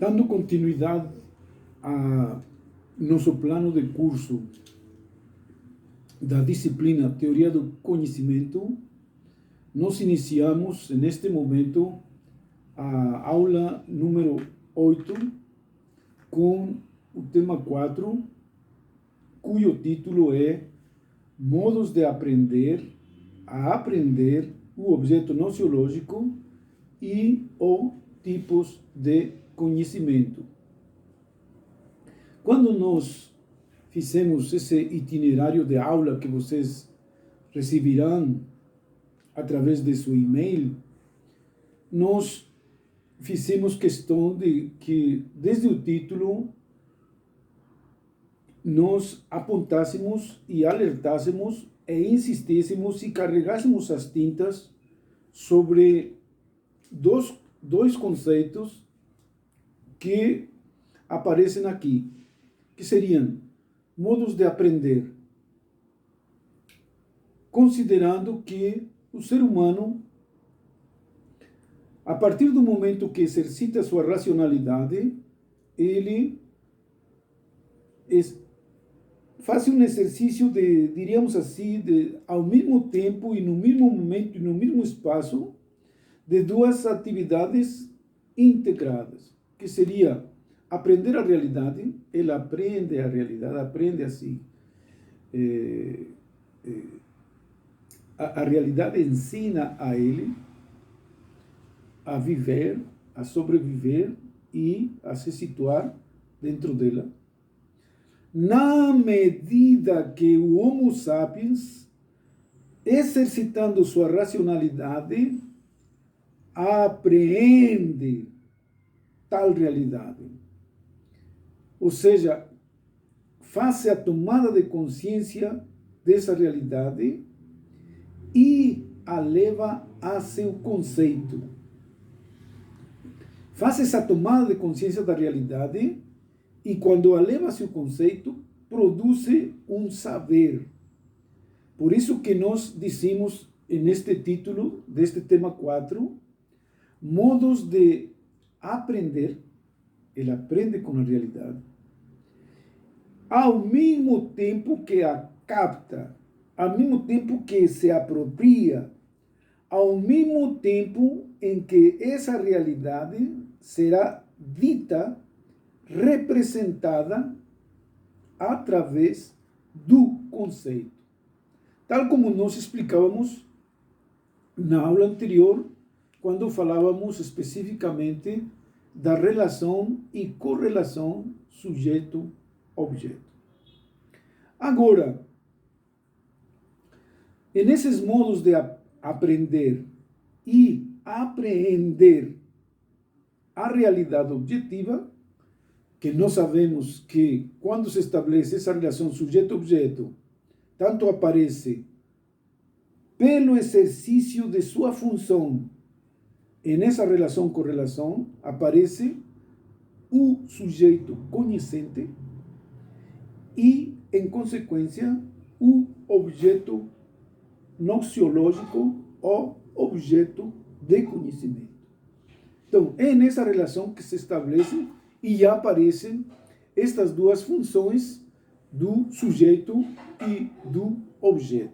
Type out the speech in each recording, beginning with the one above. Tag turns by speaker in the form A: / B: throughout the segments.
A: Dando continuidade a nosso plano de curso da disciplina Teoria do Conhecimento, nós iniciamos neste momento a aula número 8 com o tema 4, cujo título é Modos de aprender a aprender o objeto nociológico e ou tipos de conhecimento. Quando nós fizemos esse itinerário de aula que vocês receberão através de seu e-mail, nós fizemos questão de que, desde o título, nós apontássemos e alertássemos e insistíssemos e carregássemos as tintas sobre dois conceitos que aparecem aqui, que seriam modos de aprender, considerando que o ser humano, a partir do momento que exercita sua racionalidade, ele faz um exercício de, diríamos assim, ao mesmo tempo e no mesmo momento e no mesmo espaço, de duas atividades integradas, que seria aprender a realidade. Ele aprende a realidade, aprende assim, a realidade ensina a ele a viver, a sobreviver e a se situar dentro dela. Na medida que o Homo sapiens, exercitando sua racionalidade, apreende tal realidade. Ou seja, faz a tomada de consciência dessa realidade e a leva a seu conceito. Faz essa tomada de consciência da realidade e, quando a leva a seu conceito, produz um saber. Por isso que nós dizemos, neste título deste tema 4, modos de aprender. Ele aprende com a realidade, ao mesmo tempo que a capta, ao mesmo tempo que se apropria, ao mesmo tempo em que essa realidade será dita, representada através do conceito. Tal como nós explicávamos na aula anterior, quando falávamos especificamente da relação e correlação sujeito-objeto. Agora, nesses modos de aprender e apreender a realidade objetiva, que nós sabemos que quando se estabelece essa relação sujeito-objeto, tanto aparece pelo exercício de sua função, e nessa relação-correlação aparece o sujeito conhecente e, em consequência, o objeto nociológico ou objeto de conhecimento. Então, é nessa relação que se estabelece e aparecem estas duas funções do sujeito e do objeto.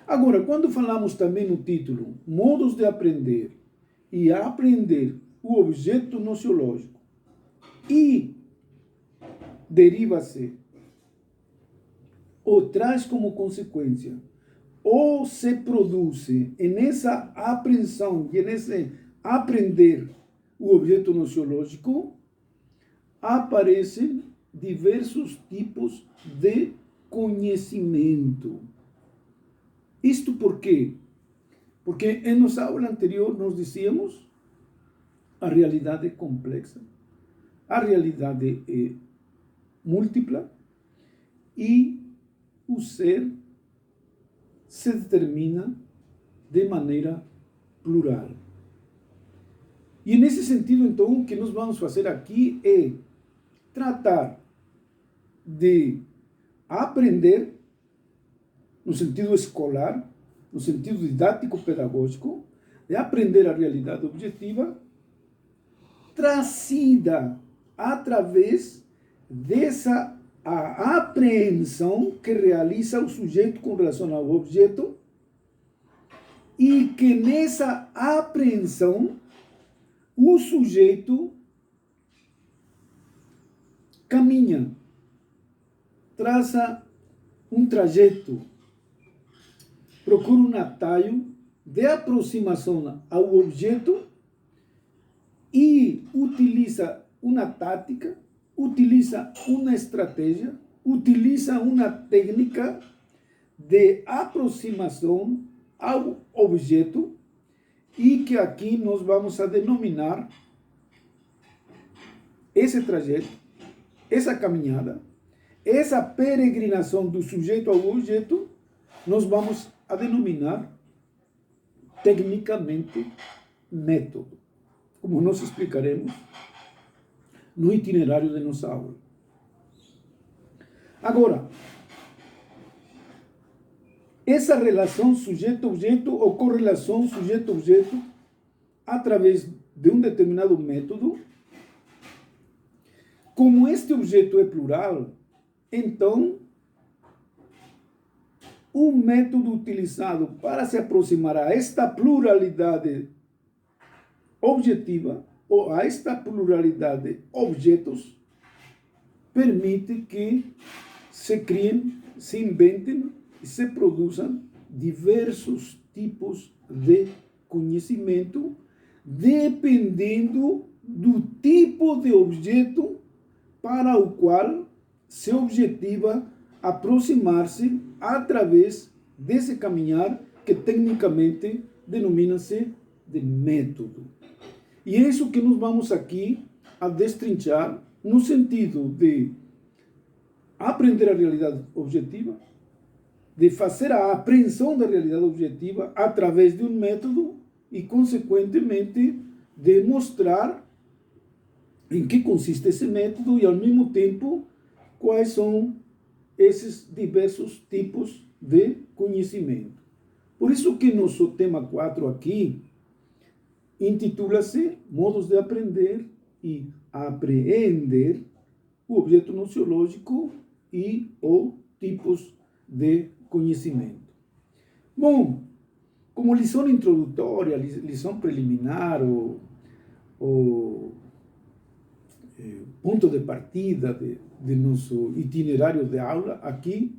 A: Agora, quando falamos também no título, modos de aprender e aprender o objeto nociológico, e deriva-se ou traz como consequência, ou se produz nessa apreensão e nesse aprender o objeto nociológico, aparecem diversos tipos de conhecimento. Isto por quê? Porque em nossa aula anterior nós dizíamos a realidade é complexa, a realidade é múltipla e o ser se determina de maneira plural. E nesse sentido, então, o que nós vamos fazer aqui é tratar de aprender, no sentido escolar, no sentido didático-pedagógico, de aprender a realidade objetiva, trazida através dessa a apreensão que realiza o sujeito com relação ao objeto, e que nessa apreensão o sujeito caminha, traça um trajeto, procura um atalho de aproximação ao objeto e utiliza uma tática, utiliza uma estratégia, utiliza uma técnica de aproximação ao objeto, e que aqui nós vamos a denominar esse trajeto, essa caminhada, essa peregrinação do sujeito ao objeto, nós vamos a denominar tecnicamente método, como nós explicaremos no itinerário de nossa aula. Agora, essa relação sujeito-objeto ou correlação sujeito-objeto através de um determinado método, como este objeto é plural, então o método utilizado para se aproximar a esta pluralidade objetiva ou a esta pluralidade de objetos permite que se criem, se inventem e se produzam diversos tipos de conhecimento, dependendo do tipo de objeto para o qual se objetiva aproximar-se através desse caminhar que tecnicamente denomina-se de método. E é isso que nós vamos aqui a destrinchar no sentido de aprender a realidade objetiva, de fazer a apreensão da realidade objetiva através de um método e, consequentemente, de mostrar em que consiste esse método e, ao mesmo tempo, quais são esses diversos tipos de conhecimento. Por isso que nosso tema 4 aqui intitula-se Modos de Aprender e Apreender o Objeto Nociológico e ou Tipos de Conhecimento. Bom, como lição introdutória, lição preliminar, o ponto de partida de nosso itinerário de aula, aqui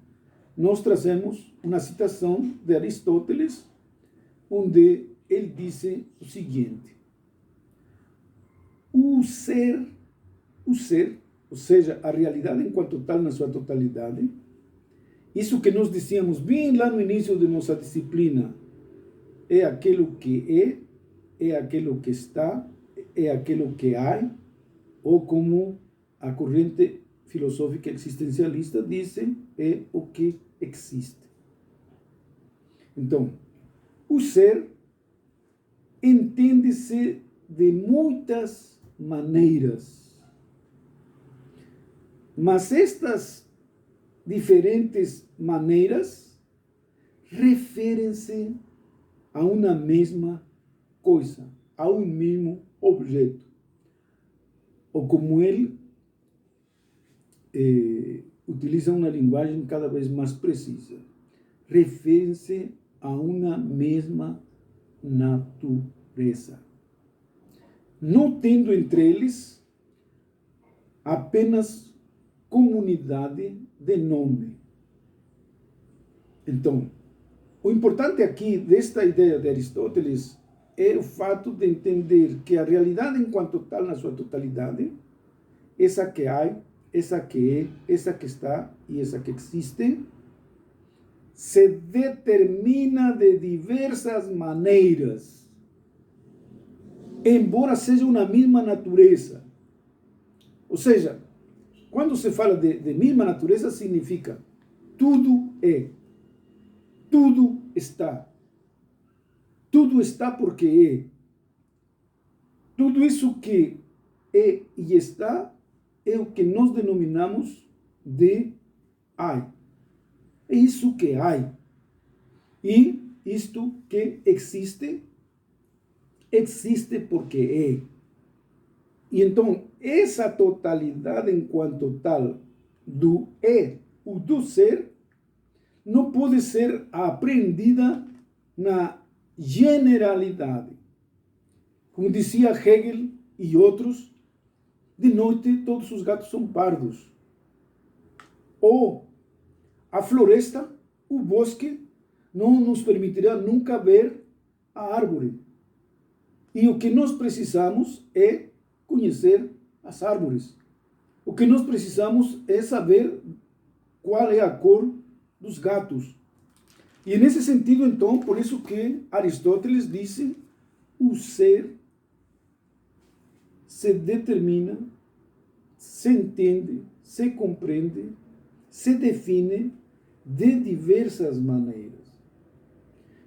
A: nós trazemos uma citação de Aristóteles, onde ele disse o seguinte: o ser, ou seja, a realidade enquanto tal na sua totalidade, isso que nós dizíamos bem lá no início de nossa disciplina, é aquilo que é aquilo que está, é aquilo que há, ou como a corrente filosófica existencialista diz, é o que existe. Então, o ser entende-se de muitas maneiras, mas estas diferentes maneiras referem-se a uma mesma coisa, a um mesmo objeto. Ou como ele utiliza uma linguagem cada vez mais precisa, referem-se a uma mesma natureza, não tendo entre eles apenas comunidade de nome. Então, o importante aqui desta ideia de Aristóteles é o fato de entender que a realidade enquanto tal na sua totalidade, essa que há, essa que é, essa que está e essa que existe, se determina de diversas maneiras, embora seja uma mesma natureza. Ou seja, quando se fala de mesma natureza, significa tudo é, tudo está. Tudo está porque é. Tudo isso que é e está é o que nós denominamos de há. É isso que há. E isto que existe, existe porque é. E então, essa totalidade enquanto tal do o do ser, não pode ser aprendida na generalidade. Como dizia Hegel e outros, de noite todos os gatos são pardos. Ou a floresta, o bosque, não nos permitirá nunca ver a árvore. E o que nós precisamos é conhecer as árvores. O que nós precisamos é saber qual é a cor dos gatos. E nesse sentido, então, por isso que Aristóteles disse, o ser se determina, se entende, se compreende, se define de diversas maneiras.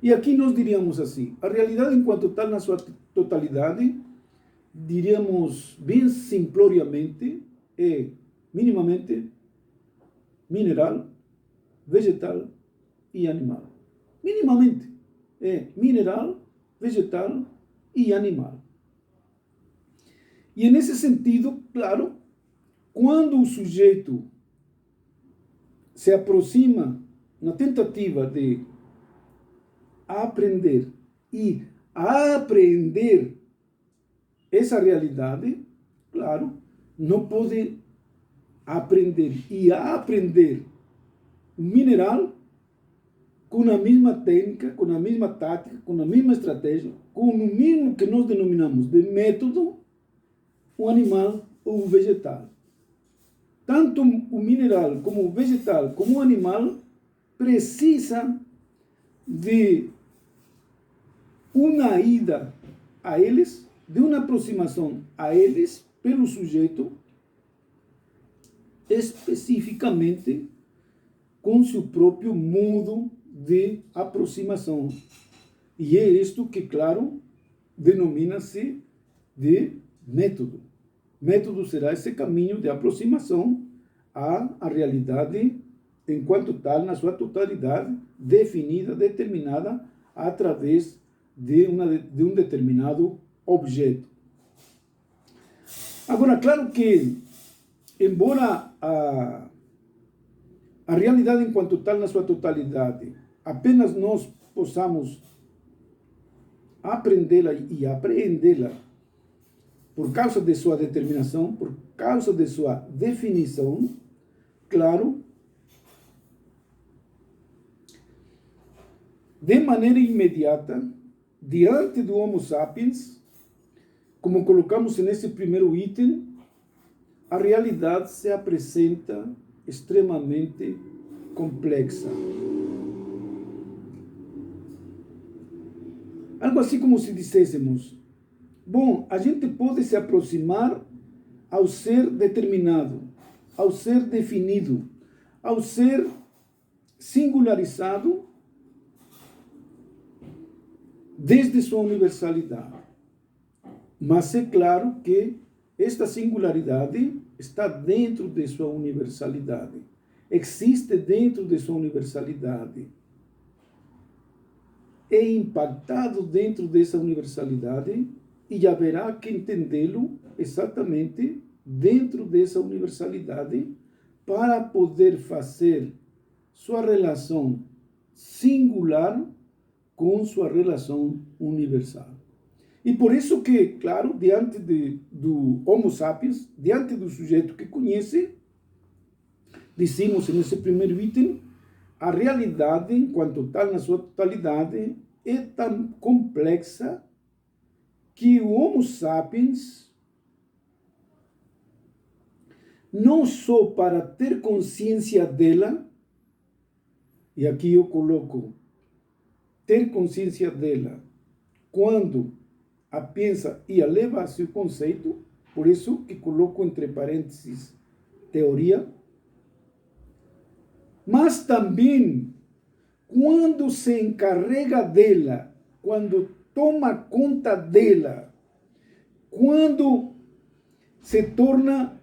A: E aqui nós diríamos assim, a realidade enquanto tal na sua totalidade, diríamos bem simploriamente, é minimamente mineral, vegetal e animal. Minimamente é mineral, vegetal e animal. E nesse sentido, claro, quando o sujeito se aproxima na tentativa de aprender e apreender essa realidade, claro, não pode aprender e aprender o mineral com a mesma técnica, com a mesma tática, com a mesma estratégia, com o mesmo que nós denominamos de método, o animal ou o vegetal. Tanto o mineral como o vegetal, como o animal, precisa de uma ida a eles, de uma aproximação a eles pelo sujeito, especificamente com seu próprio modo de aproximação. E é isto que, claro, denomina-se de método. Método será esse caminho de aproximação à realidade enquanto tal, na sua totalidade, definida, determinada, através de um determinado objeto. Agora, claro que, embora a realidade enquanto tal, na sua totalidade, apenas nós possamos aprendê-la e apreendê-la por causa de sua determinação, por causa de sua definição, claro, de maneira imediata, diante do Homo sapiens, como colocamos nesse primeiro item, a realidade se apresenta extremamente complexa. Algo assim como se disséssemos, bom, a gente pode se aproximar ao ser determinado, ao ser definido, ao ser singularizado desde sua universalidade. Mas é claro que esta singularidade está dentro de sua universalidade, existe dentro de sua universalidade, é impactado dentro dessa universalidade e haverá que entendê-lo exatamente dentro dessa universalidade para poder fazer sua relação singular com sua relação universal. E por isso que, claro, diante do Homo sapiens, diante do sujeito que conhece, dizemos nesse primeiro item, a realidade, enquanto tal, na sua totalidade, é tão complexa que o Homo sapiens, não só para ter consciência dela, e aqui eu coloco, ter consciência dela, quando a pensa e a leva a seu conceito, por isso que coloco entre parênteses teoria, mas também quando se encarrega dela, quando toma conta dela, quando se torna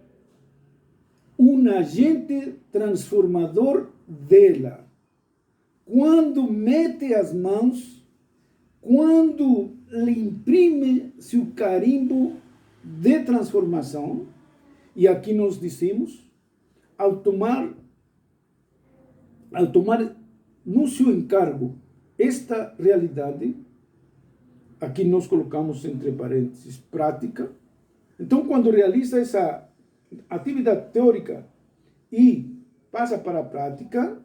A: um agente transformador dela, quando mete as mãos, quando lhe imprime seu carimbo de transformação, e aqui nós dizemos, ao tomar no seu encargo esta realidade, aqui nós colocamos entre parênteses, prática. Então, quando realiza essa atividade teórica e passa para a prática,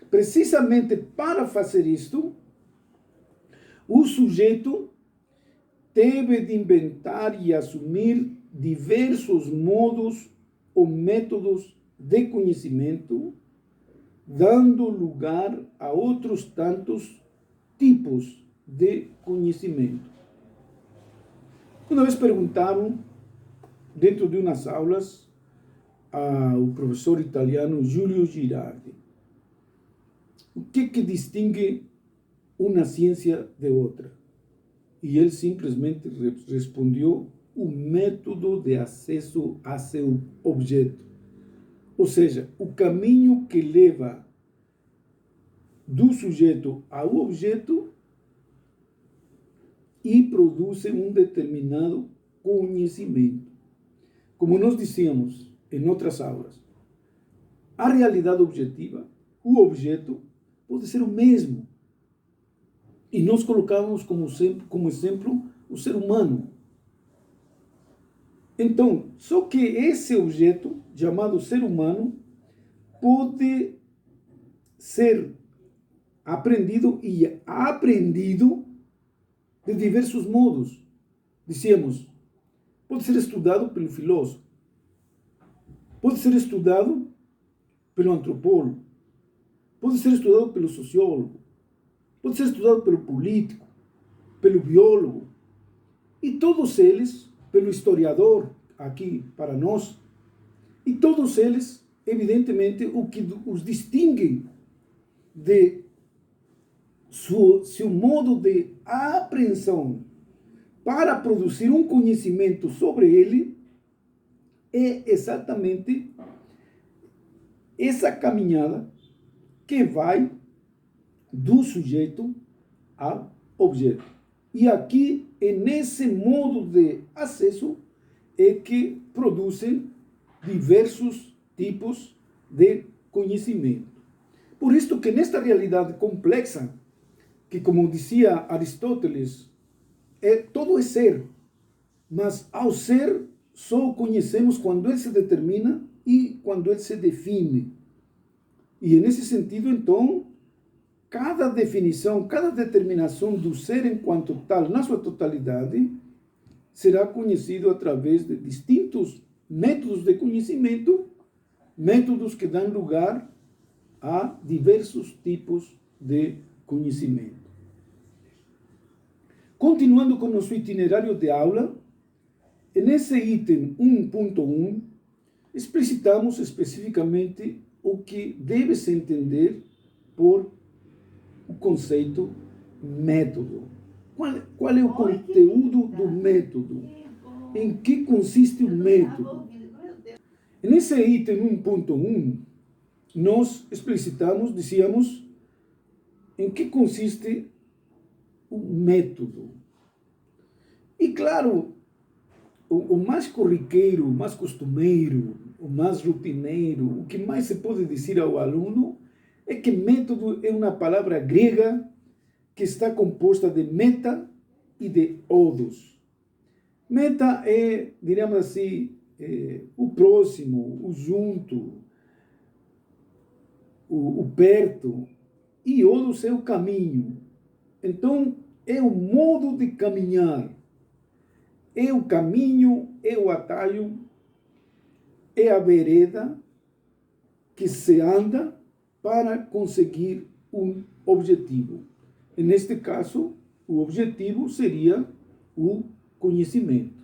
A: precisamente para fazer isto, o sujeito teve de inventar e assumir diversos modos ou métodos de conhecimento, dando lugar a outros tantos tipos de conhecimento. Uma vez perguntaram, dentro de umas aulas, ao professor italiano Giulio Girardi, o que distingue uma ciência de outra? E ele simplesmente respondeu: o método de acesso a seu objeto. Ou seja, o caminho que leva do sujeito ao objeto e produz um determinado conhecimento. Como nós dizíamos em outras aulas, a realidade objetiva, o objeto, pode ser o mesmo. E nós colocamos como exemplo o ser humano. Então, só que esse objeto, chamado ser humano, pode ser aprendido e aprendido de diversos modos. Dizíamos, pode ser estudado pelo filósofo, pode ser estudado pelo antropólogo, pode ser estudado pelo sociólogo, pode ser estudado pelo político, pelo biólogo, e todos eles, pelo historiador, aqui para nós, e todos eles, evidentemente, o que os distingue de seu modo de apreensão para produzir um conhecimento sobre ele é exatamente essa caminhada que vai do sujeito ao objeto. E aqui, é nesse modo de acesso, é que produzem diversos tipos de conhecimento. Por isso que nesta realidade complexa, que como dizia Aristóteles, todo é ser, mas ao ser só o conhecemos quando ele se determina e quando ele se define. E nesse sentido, então, cada definição, cada determinação do ser enquanto tal, na sua totalidade, será conhecido através de distintos métodos de conhecimento, métodos que dão lugar a diversos tipos de conhecimento. Continuando com nosso itinerário de aula, nesse item 1.1, explicitamos especificamente o que deve-se entender por o conceito método. Qual é o conteúdo do método? Em que consiste o método? Nesse item 1.1, nós explicitamos, dizíamos, em que consiste o método. E claro, o mais corriqueiro, o mais costumeiro, o mais rotineiro, o que mais se pode dizer ao aluno é que método é uma palavra grega que está composta de meta e de odos. Meta é, diríamos assim, o próximo, o junto, o perto, e odos é o caminho. Então, é o modo de caminhar, é o caminho, é o atalho, é a vereda que se anda para conseguir um objetivo. E neste caso, o objetivo seria o conhecimento.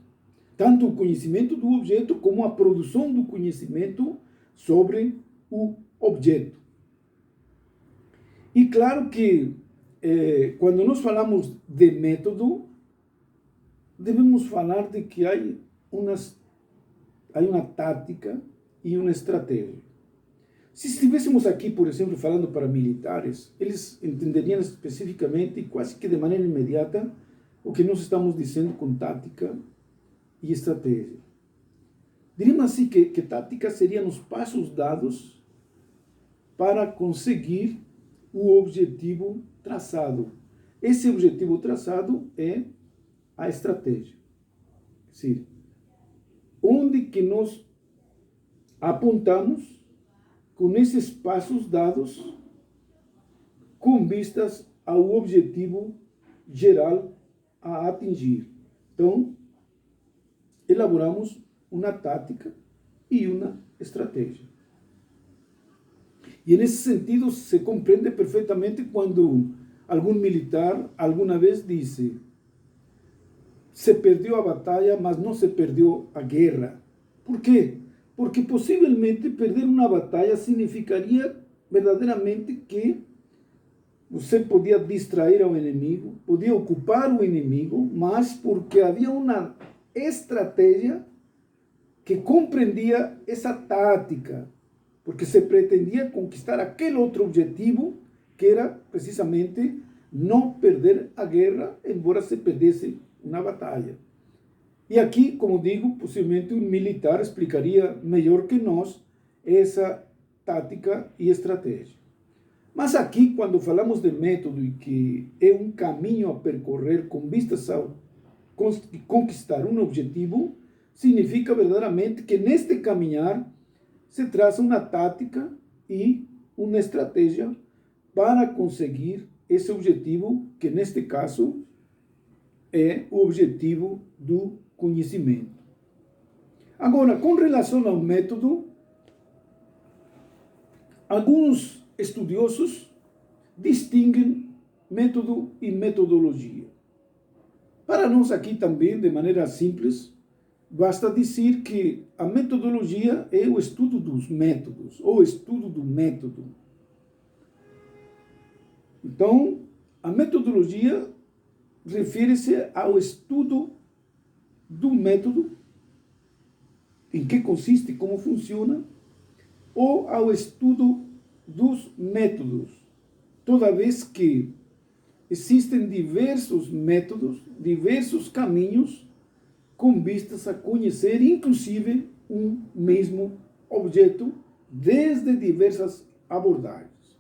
A: Tanto o conhecimento do objeto como a produção do conhecimento sobre o objeto. E claro que quando nós falamos de método, devemos falar de que há uma tática e uma estratégia. Se estivéssemos aqui, por exemplo, falando para militares, eles entenderiam especificamente, quase que de maneira imediata, o que nós estamos dizendo com tática e estratégia. Diríamos assim que tática seriam os passos dados para conseguir o objetivo traçado. Esse objetivo traçado é a estratégia. É decir, onde que nós apontamos com esses passos dados com vistas ao objetivo geral a atingir. Então, elaboramos uma tática e uma estratégia. E nesse sentido se compreende perfeitamente quando algum militar alguma vez disse: se perdeu a batalha, mas não se perdeu a guerra. Por quê? Porque possivelmente perder uma batalha significaria verdadeiramente que você podia distrair ao inimigo, podia ocupar o inimigo, mas porque havia uma estratégia que compreendia essa tática, porque se pretendia conquistar aquele outro objetivo, que era precisamente não perder a guerra, embora se perdesse uma batalha. E aqui, como digo, possivelmente um militar explicaria melhor que nós essa tática e estratégia. Mas aqui, quando falamos de método e que é um caminho a percorrer com vistas a conquistar um objetivo, significa verdadeiramente que neste caminhar se traça uma tática e uma estratégia para conseguir esse objetivo, que neste caso é o objetivo do conhecimento. Agora, com relação ao método, alguns estudiosos distinguem método e metodologia. Para nós aqui também, de maneira simples, basta dizer que a metodologia é o estudo dos métodos, ou estudo do método. Então, a metodologia refere-se ao estudo do método, em que consiste, como funciona, ou ao estudo dos métodos, toda vez que existem diversos métodos, diversos caminhos, com vistas a conhecer, inclusive, um mesmo objeto, desde diversas abordagens.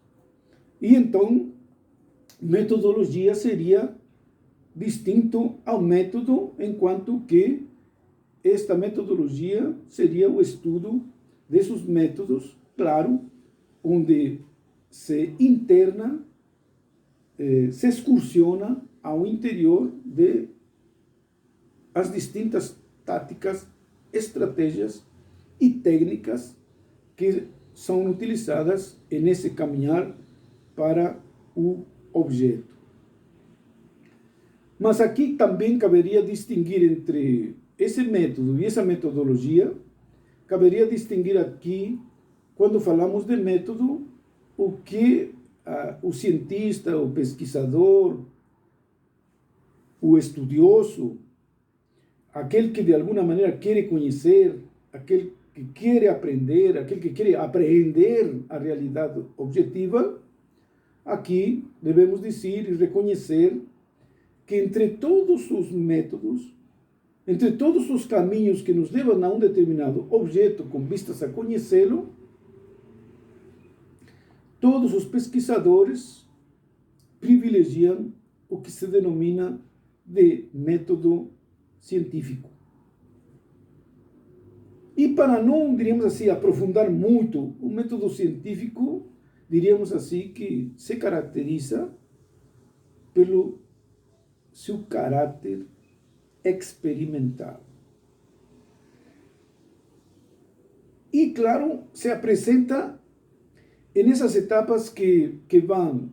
A: E então, metodologia seria distinto ao método, enquanto que esta metodologia seria o estudo desses métodos, claro, onde se interna, se excursiona ao interior de as distintas táticas, estratégias e técnicas que são utilizadas nesse caminhar para o objeto. Mas aqui também caberia distinguir entre esse método e essa metodologia, caberia distinguir aqui, quando falamos de método, o que o cientista, o pesquisador, o estudioso, aquele que de alguma maneira quer conhecer, aquele que quer aprender, aquele que quer apreender a realidade objetiva, aqui devemos dizer e reconhecer que entre todos os métodos, entre todos os caminhos que nos levam a um determinado objeto com vistas a conhecê-lo, todos os pesquisadores privilegiam o que se denomina de método científico. E para não, diríamos assim, aprofundar muito o método científico, diríamos assim que se caracteriza pelo seu caráter experimental. E, claro, se apresenta nessas etapas que vão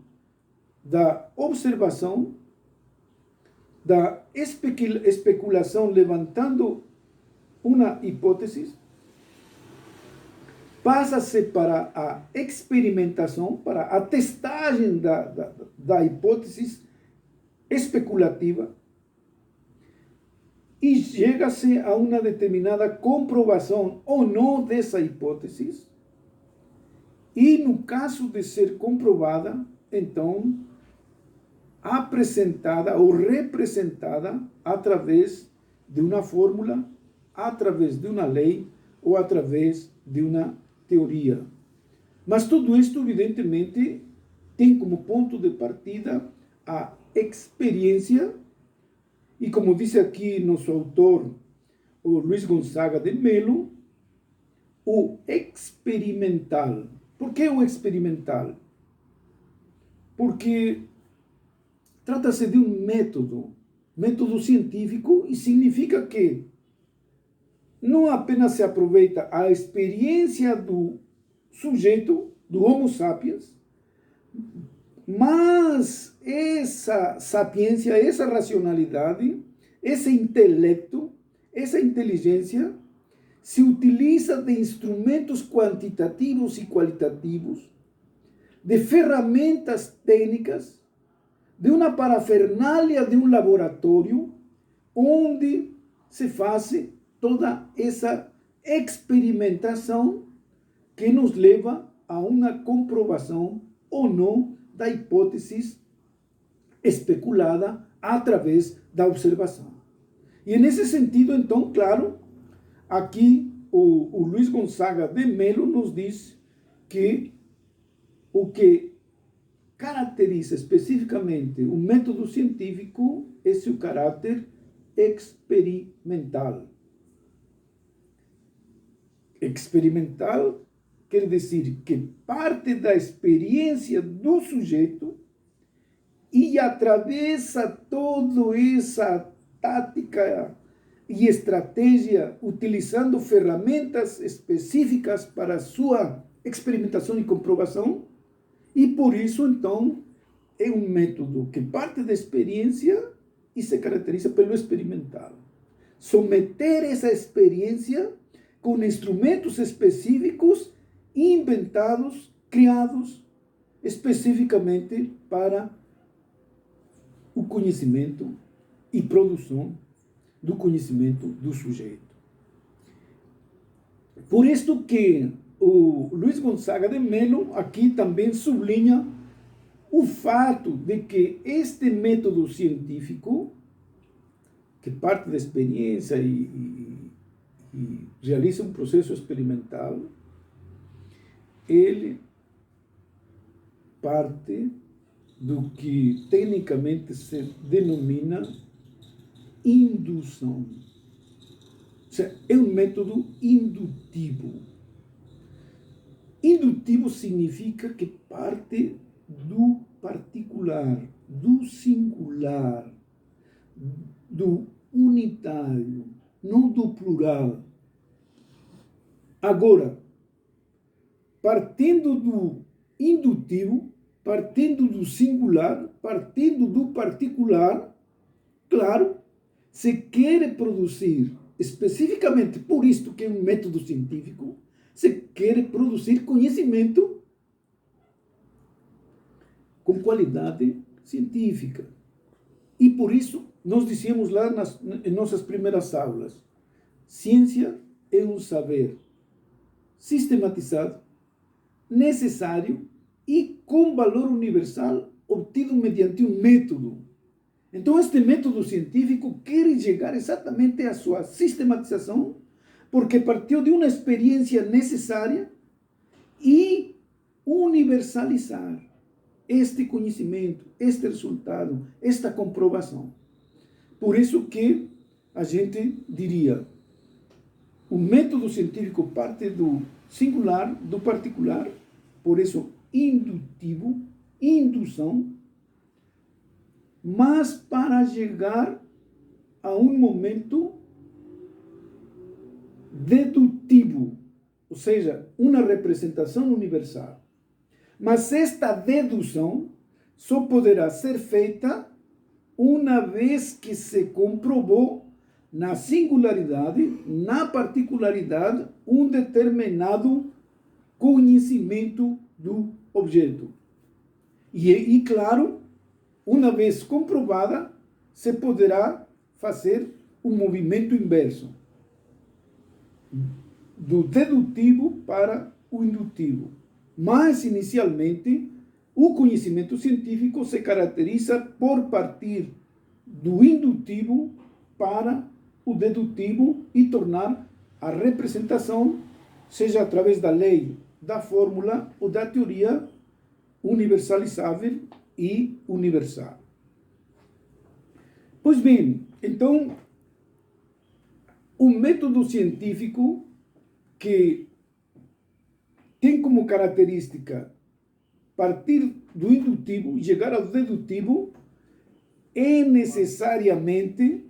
A: da observação, da especulação, levantando uma hipótese, passa-se para a experimentação, para a testagem da hipótese especulativa, e chega-se a uma determinada comprovação ou não dessa hipótese, e no caso de ser comprovada, então, apresentada ou representada através de uma fórmula através de uma lei ou através de uma teoria. Mas tudo isto, evidentemente, tem como ponto de partida a experiência, e como disse aqui nosso autor, o Luiz Gonzaga de Melo, o experimental. Por que o experimental? Porque trata-se de um método científico, e significa que não apenas se aproveita a experiência do sujeito, do Homo sapiens, mas essa sapiência, essa racionalidade, esse intelecto, essa inteligência se utiliza de instrumentos quantitativos e qualitativos, de ferramentas técnicas, de uma parafernália de um laboratório, onde se faz toda essa experimentação que nos leva a uma comprovação ou não da hipótese especulada através da observação. E nesse sentido, então, claro, aqui o Luiz Gonzaga de Melo nos diz que o que caracteriza especificamente o método científico é seu caráter experimental. Experimental quer dizer que parte da experiência do sujeito e atravessa toda essa tática e estratégia, utilizando ferramentas específicas para sua experimentação e comprovação, e por isso, então, é um método que parte da experiência e se caracteriza pelo experimental. Someter essa experiência com instrumentos específicos, inventados, criados especificamente para o conhecimento e produção do conhecimento do sujeito. Por isto que o Luiz Gonzaga de Melo aqui também sublinha o fato de que este método científico, que parte da experiência e realiza um processo experimental, ele parte do que tecnicamente se denomina indução. Ou seja, é um método indutivo. Indutivo significa que parte do particular, do singular, do unitário, não do plural. Agora, partindo do indutivo, partindo do singular, partindo do particular, claro, se quer produzir, especificamente por isto que é um método científico, se quer produzir conhecimento com qualidade científica. E por isso, nós dizíamos lá em nossas primeiras aulas, ciência é um saber sistematizado, necessário e com valor universal obtido mediante um método. Então, este método científico quer chegar exatamente à sua sistematização, porque partiu de uma experiência necessária e universalizar este conhecimento, este resultado, esta comprovação. Por isso que a gente diria, o método científico parte do singular, do particular, por isso indutivo, indução, mas para chegar a um momento dedutivo, ou seja, uma representação universal. Mas esta dedução só poderá ser feita uma vez que se comprovou na singularidade, na particularidade, um determinado conhecimento do objeto. E claro, uma vez comprovada, se poderá fazer um movimento inverso, do dedutivo para o indutivo. Mas, inicialmente, o conhecimento científico se caracteriza por partir do indutivo para o dedutivo e tornar a representação, seja através da lei, da fórmula ou da teoria, universalizável e universal. Pois bem, então, o método científico que tem como característica partir do indutivo e chegar ao dedutivo é necessariamente,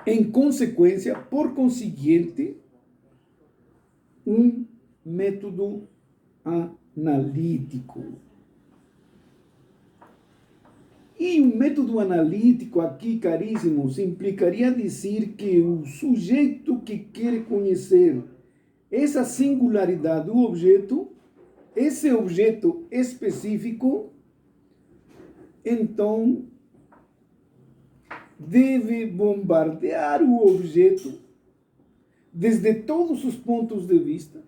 A: em consequência, por conseguinte, um método analítico. E o método analítico aqui, caríssimos, implicaria dizer que o sujeito que quer conhecer essa singularidade do objeto, esse objeto específico, então deve bombardear o objeto desde todos os pontos de vista,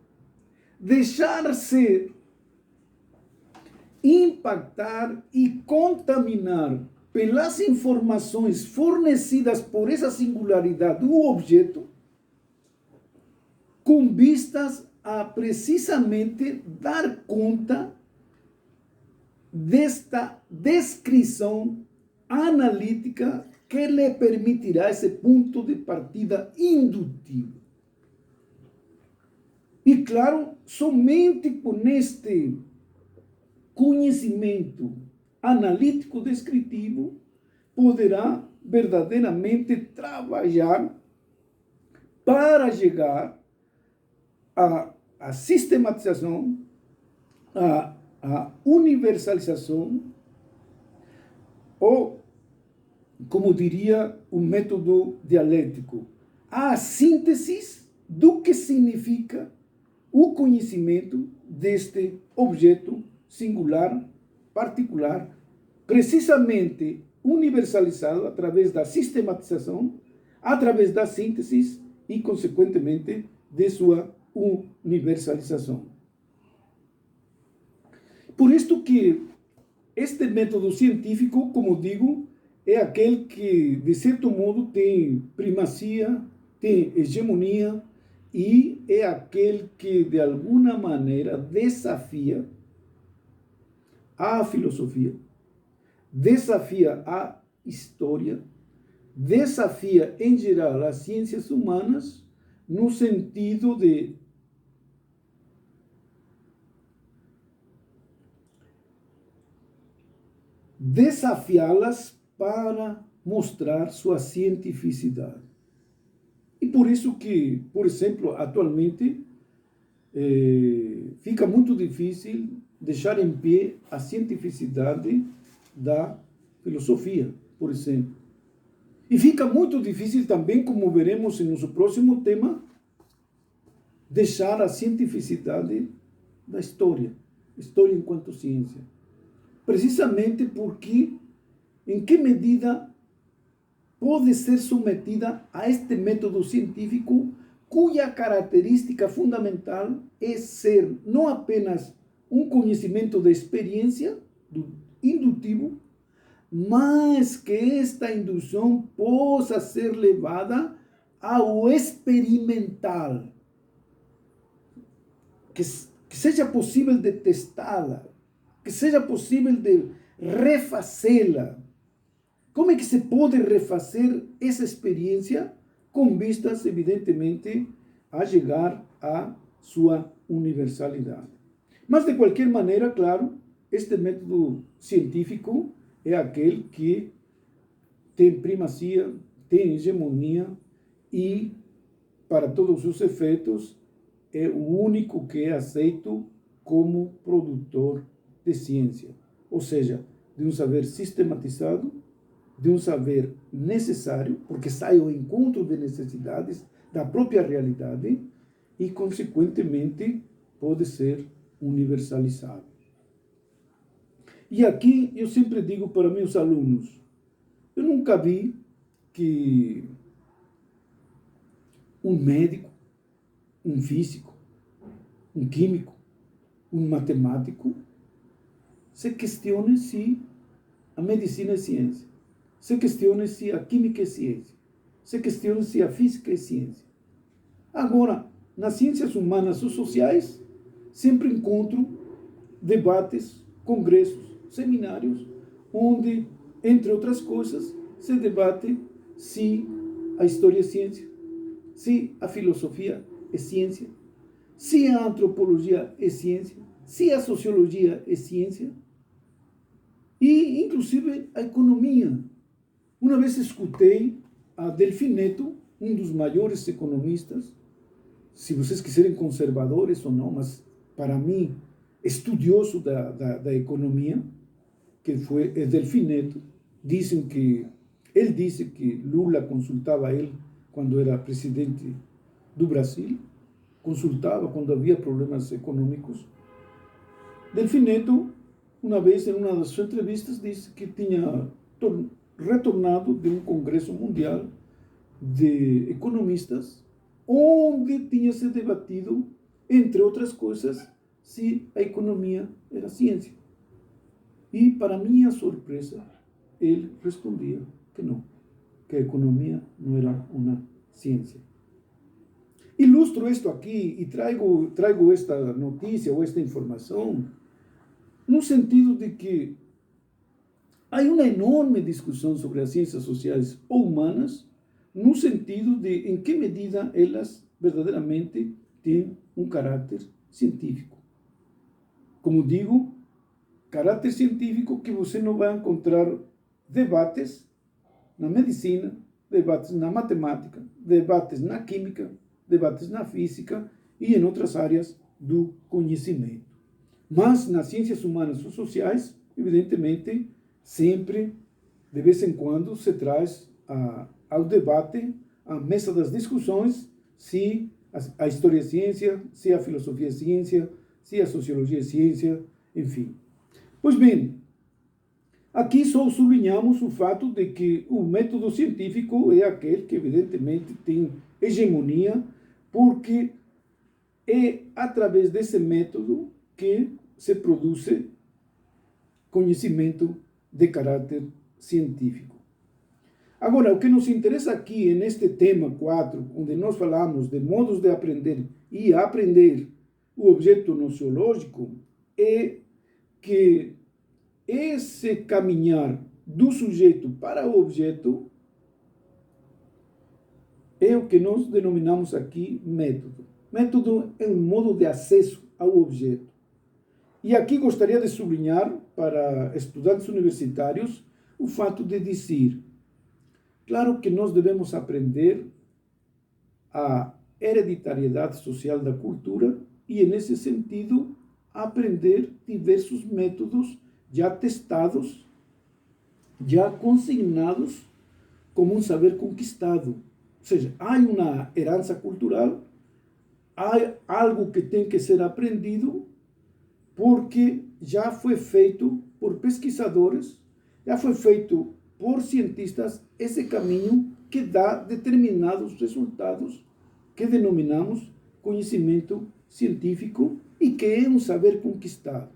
A: deixar-se impactar e contaminar pelas informações fornecidas por essa singularidade do objeto, com vistas a precisamente dar conta desta descrição analítica que lhe permitirá esse ponto de partida indutivo. E claro, somente com este conhecimento analítico descritivo poderá verdadeiramente trabalhar para chegar à sistematização, à universalização, ou, como diria o método dialético, à síntese do que significa o conhecimento deste objeto singular, particular, precisamente universalizado através da sistematização, através da síntese e, consequentemente, de sua universalização. Por isto que este método científico, como digo, é aquele que, de certo modo, tem primacia, tem hegemonia e é aquele que, de alguma maneira, desafia a filosofia, desafia a história, desafia, em geral, as ciências humanas, no sentido de desafiá-las para mostrar sua cientificidade. E por isso que, por exemplo, atualmente, fica muito difícil deixar em pé a cientificidade da filosofia, por exemplo. E fica muito difícil também, como veremos em nosso próximo tema, deixar a cientificidade da história enquanto ciência. Precisamente porque, em que medida pode ser submetida a este método científico, cuja característica fundamental é ser não apenas um conhecimento de experiência, do indutivo, mas que esta indução possa ser levada ao experimental, que seja possível de testá-la, que seja possível de refazê-la. Como é que se pode refazer essa experiência com vistas, evidentemente, a chegar à sua universalidade? Mas, de qualquer maneira, claro, este método científico é aquele que tem primacia, tem hegemonia e, para todos os efeitos, é o único que é aceito como produtor de ciência. Ou seja, de um saber sistematizado, de um saber necessário, porque sai ao encontro de necessidades da própria realidade e, consequentemente, pode ser universalizado. E aqui eu sempre digo para meus alunos, eu nunca vi que um médico, um físico, um químico, um matemático se questione se a medicina é ciência, se questione se a química é ciência. se questiona se a física é ciência. Agora, nas ciências humanas ou sociais, sempre encontro debates, congressos, seminários, onde, entre outras coisas, se debate se a história é ciência, se a filosofia é ciência, se a antropologia é ciência, se a sociologia é ciência, e, inclusive, a economia. Uma vez escutei a Delfim Neto, um dos maiores economistas, se vocês quiserem conservadores ou não, mas para mim, estudioso da economia, que foi Delfim Neto, ele disse que Lula consultava ele quando era presidente do Brasil, consultava quando havia problemas econômicos. Delfim Neto, uma vez, em uma das suas entrevistas, disse que tinha retornado de um congresso mundial de economistas, onde tinha se debatido, entre outras coisas, se a economia era ciência. E, para minha surpresa, ele respondia que não, que a economia não era uma ciência. Ilustro isto aqui e trago esta notícia ou esta informação no sentido de que há uma enorme discussão sobre as ciências sociais ou humanas, no sentido de em que medida elas verdadeiramente têm um caráter científico. Como digo, caráter científico que você não vai encontrar debates na medicina, debates na matemática, debates na química, debates na física e em outras áreas do conhecimento. Mas nas ciências humanas ou sociais, evidentemente, sempre, de vez em quando, se traz ao debate, à mesa das discussões, se a história é ciência, se a filosofia é ciência, se a sociologia é ciência, enfim. Pois bem, aqui só sublinhamos o fato de que o método científico é aquele que, evidentemente, tem hegemonia, porque é através desse método que se produz conhecimento de caráter científico. Agora, o que nos interessa aqui, neste tema 4, onde nós falamos de modos de aprender e aprender o objeto nociológico, é que esse caminhar do sujeito para o objeto é o que nós denominamos aqui método. Método é um modo de acesso ao objeto. E aqui gostaria de sublinhar para estudantes universitários o fato de dizer, claro que nós devemos aprender a hereditariedade social da cultura e, nesse sentido, aprender diversos métodos já testados, já consignados como um saber conquistado. Ou seja, há uma herança cultural, há algo que tem que ser aprendido, porque já foi feito por pesquisadores, já foi feito por cientistas esse caminho que dá determinados resultados que denominamos conhecimento científico e que é um saber conquistado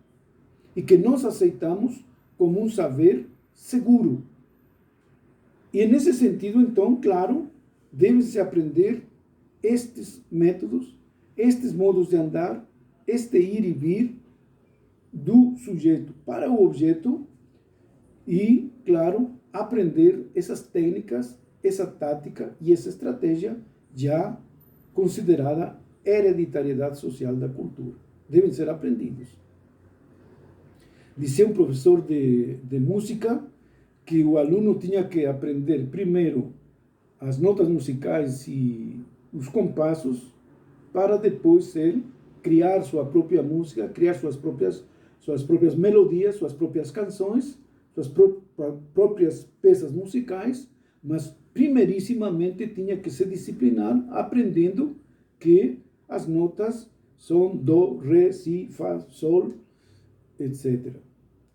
A: e que nós aceitamos como um saber seguro. E nesse sentido, então, claro, deve-se aprender estes métodos, estes modos de andar, este ir e vir do sujeito para o objeto e, claro, aprender essas técnicas, essa tática e essa estratégia já considerada hereditariedade social da cultura. Devem ser aprendidos. Dizia um professor de música que o aluno tinha que aprender primeiro as notas musicais e os compassos para depois ele criar sua própria música, criar suas próprias melodias, suas próprias canções, suas próprias peças musicais, mas primeirissimamente tinha que se disciplinar aprendendo que as notas são do, ré, si, fá, sol, etc.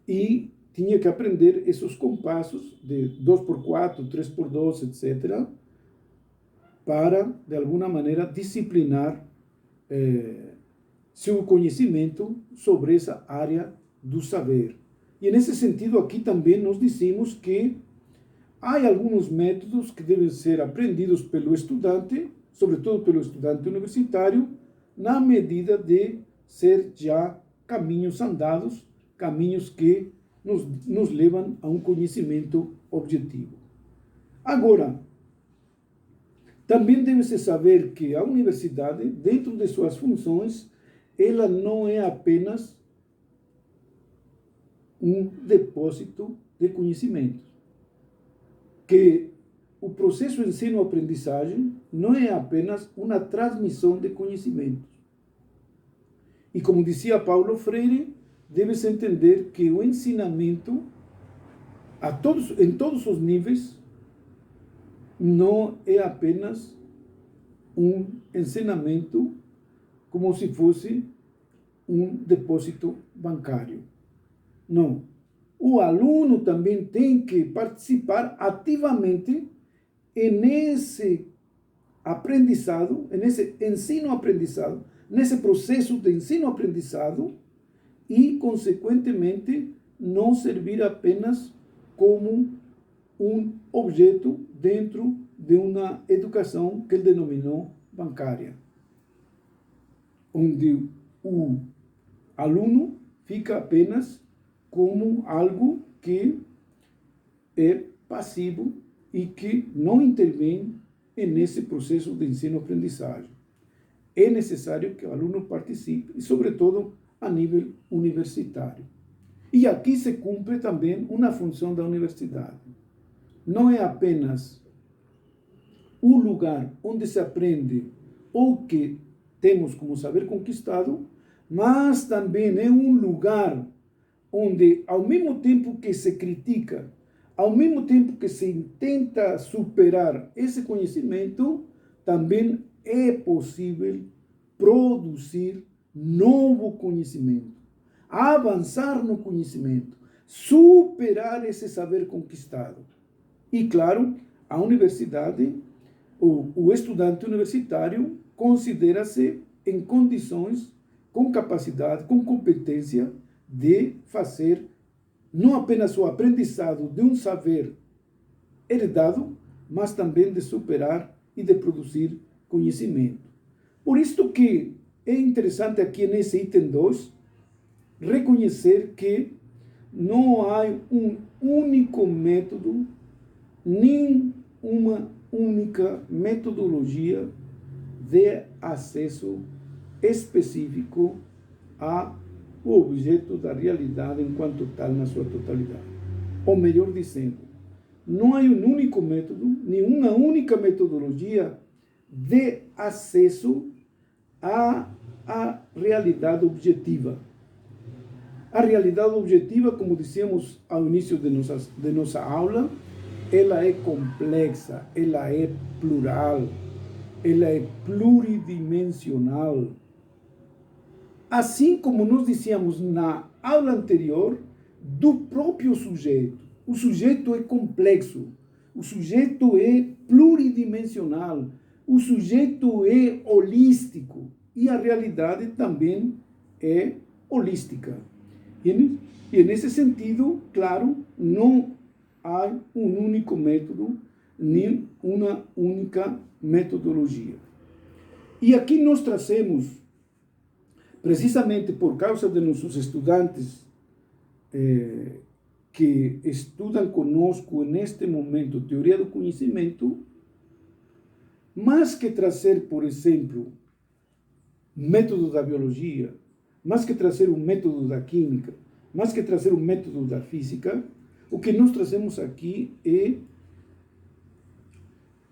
A: E tinha que aprender esses compassos de 2x4, 3x2, etc., para, de alguma maneira, disciplinar seu conhecimento sobre essa área do saber. E, nesse sentido, aqui também nós dizemos que há alguns métodos que devem ser aprendidos pelo estudante, sobretudo pelo estudante universitário, na medida de ser já caminhos andados, caminhos que nos levam a um conhecimento objetivo. Agora, também deve-se saber que a universidade, dentro de suas funções, ela não é apenas um depósito de conhecimentos. Que o processo ensino-aprendizagem não é apenas uma transmissão de conhecimentos. E como dizia Paulo Freire, deve-se entender que o ensinamento em todos os níveis não é apenas um ensinamento como se fosse um depósito bancário. Não. O aluno também tem que participar ativamente nesse aprendizado, nesse ensino-aprendizado, nesse processo de ensino-aprendizado e, consequentemente, não servir apenas como um objeto dentro de uma educação que ele denominou bancária, onde o aluno fica apenas como algo que é passivo e que não intervém nesse processo de ensino-aprendizagem. É necessário que o aluno participe, e sobretudo a nível universitário. E aqui se cumpre também uma função da universidade. Não é apenas o lugar onde se aprende o que temos como saber conquistado, mas também é um lugar onde, ao mesmo tempo que se critica, ao mesmo tempo que se tenta superar esse conhecimento, também é possível produzir novo conhecimento, avançar no conhecimento, superar esse saber conquistado. E, claro, a universidade, o estudante universitário, considera-se em condições, com capacidade, com competência, de fazer não apenas o aprendizado de um saber herdado, mas também de superar e de produzir conhecimento. Por isso que é interessante aqui nesse item 2 reconhecer que não há um único método, nem uma única metodologia de acesso específico ao objeto da realidade enquanto tal na sua totalidade. Ou melhor dizendo, não há um único método, nem uma única metodologia de acesso à realidade objetiva. A realidade objetiva, como dissemos ao início de nossa aula, ela é complexa, ela é plural, ela é pluridimensional. Assim como nós dissemos na aula anterior, do próprio sujeito. O sujeito é complexo, o sujeito é pluridimensional, o sujeito é holístico e a realidade também é holística. E nesse sentido, claro, não há um único método, nem uma única metodologia. E aqui nós trazemos, precisamente por causa de nossos estudantes que estudam conosco neste momento teoria do conhecimento, mais que trazer, por exemplo, método da biologia, mais que trazer um método da química, mais que trazer um método da física, o que nós trazemos aqui é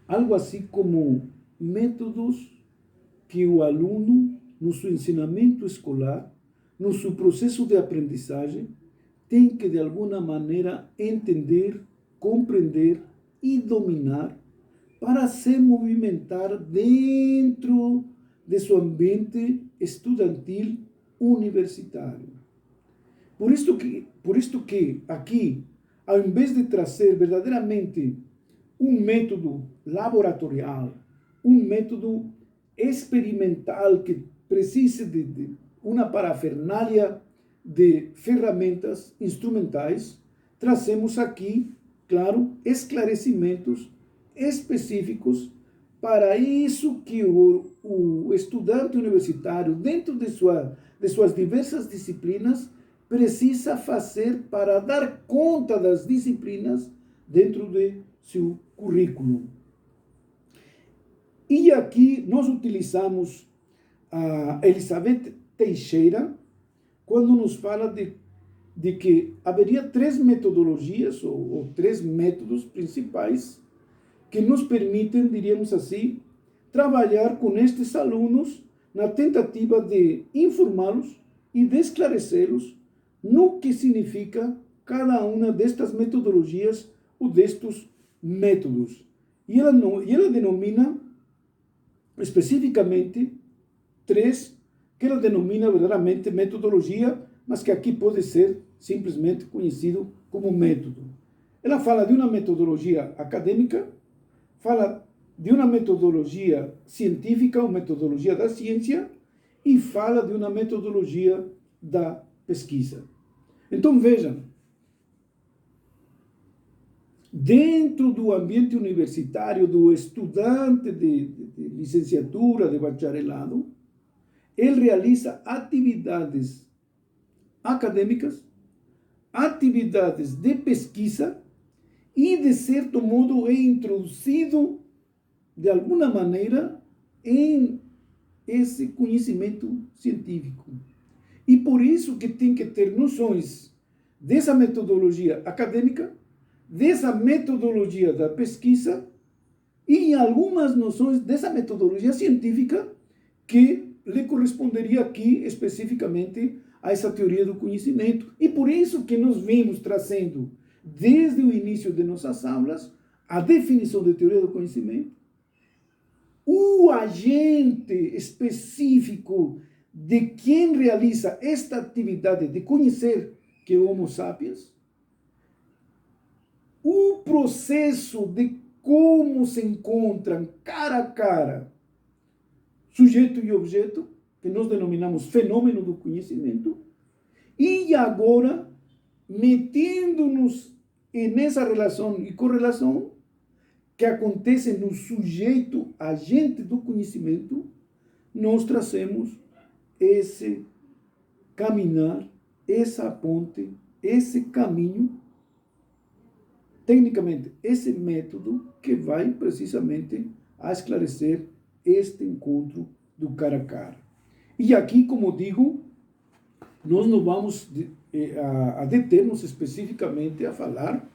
A: algo assim como métodos que o aluno, no seu ensinamento escolar, no seu processo de aprendizagem, tem que, de alguma maneira, entender, compreender e dominar para se movimentar dentro de seu ambiente estudantil universitário. Por isto que aqui, ao invés de trazer verdadeiramente um método laboratorial, um método experimental que precise de uma parafernália de ferramentas instrumentais, trazemos aqui claro, esclarecimentos específicos para isso que o estudante universitário, dentro de suas diversas disciplinas, precisa fazer para dar conta das disciplinas dentro de seu currículo. E aqui nós utilizamos a Elizabeth Teixeira quando nos fala de que haveria 3 metodologias ou 3 métodos principais que nos permitem, diríamos assim, trabalhar com estes alunos na tentativa de informá-los e de esclarecê-los no que significa cada uma destas metodologias ou destes métodos. E ela denomina especificamente 3 que ela denomina verdadeiramente metodologia, mas que aqui pode ser simplesmente conhecido como método. Ela fala de uma metodologia acadêmica, fala de uma metodologia científica, ou metodologia da ciência, e fala de uma metodologia da pesquisa. Então, vejam, dentro do ambiente universitário do estudante de licenciatura, de bacharelado, ele realiza atividades acadêmicas, atividades de pesquisa e, de certo modo, é introduzido, de alguma maneira, em esse conhecimento científico. E por isso que tem que ter noções dessa metodologia acadêmica, dessa metodologia da pesquisa e algumas noções dessa metodologia científica que lhe corresponderia aqui especificamente a essa teoria do conhecimento. E por isso que nós vimos trazendo, desde o início de nossas aulas, a definição de teoria do conhecimento, o agente específico de quem realiza esta atividade de conhecer, que é o Homo sapiens, o processo de como se encontram cara a cara sujeito e objeto, que nós denominamos fenômeno do conhecimento, e agora, metendo-nos nessa relação e correlação que acontece no sujeito agente do conhecimento, nós trazemos esse caminhar, essa ponte, esse caminho, tecnicamente, esse método que vai precisamente a esclarecer este encontro do cara a cara. E aqui, como digo, nós não vamos a deter-nos especificamente a falar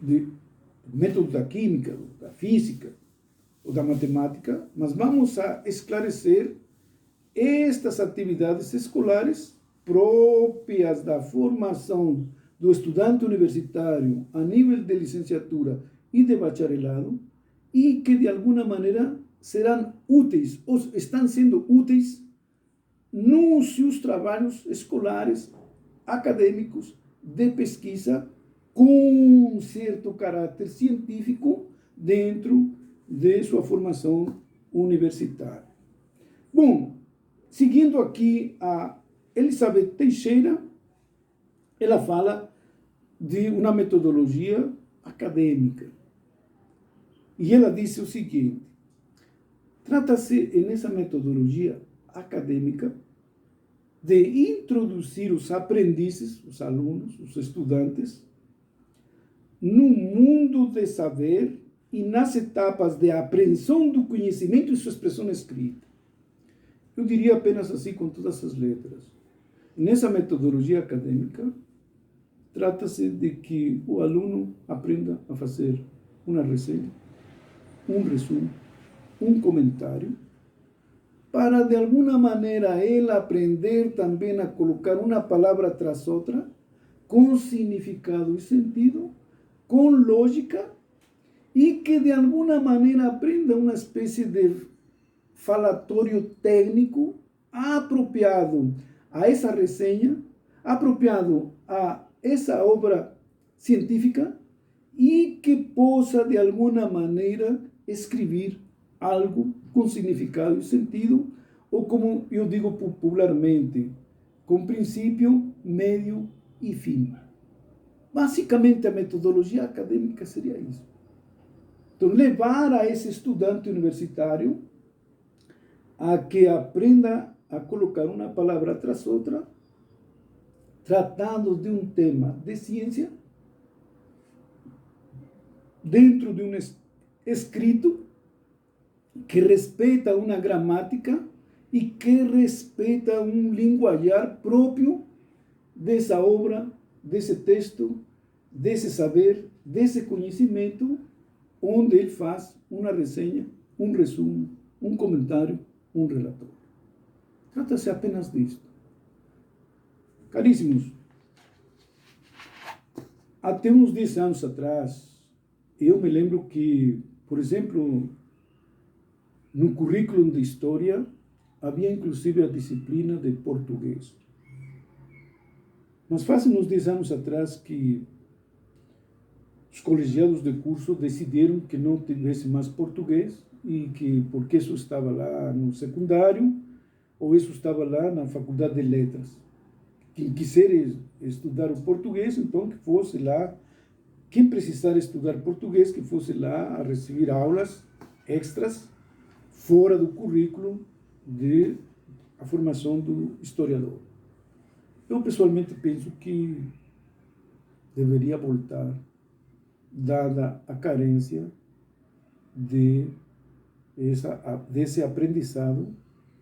A: de método da química, da física ou da matemática, mas vamos a esclarecer estas atividades escolares próprias da formação do estudante universitário a nível de licenciatura e de bacharelado e que, de alguma maneira, serão úteis, ou estão sendo úteis nos seus trabalhos escolares, acadêmicos, de pesquisa, com um certo caráter científico dentro de sua formação universitária. Bom, seguindo aqui a Elizabeth Teixeira, ela fala de uma metodologia acadêmica. E ela disse o seguinte: trata-se, nessa metodologia acadêmica, de introduzir os aprendizes, os alunos, os estudantes, no mundo de saber e nas etapas de apreensão do conhecimento e sua expressão escrita. Eu diria apenas assim, com todas as letras. Nessa metodologia acadêmica, trata-se de que o aluno aprenda a fazer uma resenha, um resumo, um comentário, para de alguma maneira ele aprender também a colocar uma palavra tras outra, com significado e sentido, com lógica, e que de alguma maneira aprenda uma espécie de falatório técnico apropriado a essa resenha, apropriado a essa obra científica, e que possa de alguma maneira escrever algo com significado e sentido, ou como eu digo popularmente, com princípio, meio e fim. Basicamente, a metodologia acadêmica seria isso. Então, levar a esse estudante universitário a que aprenda a colocar uma palavra tras outra, tratando de um tema de ciência, dentro de um escrito que respeita uma gramática e que respeita um linguajar próprio dessa obra, desse texto, desse saber, desse conhecimento, onde ele faz uma resenha, um resumo, um comentário, um relatório. Trata-se apenas disto. Caríssimos, até uns 10 anos atrás, eu me lembro que, por exemplo, no currículo de História, havia inclusive a disciplina de português. Mas faz uns 10 anos atrás que os colegiados de curso decidiram que não tivesse mais português e que, porque isso estava lá no secundário, ou isso estava lá na Faculdade de Letras. Quem quiser estudar o português, então que fosse lá. Quem precisar estudar português, que fosse lá a receber aulas extras, fora do currículo de a formação do historiador. Eu, pessoalmente, penso que deveria voltar, dada a carência desse aprendizado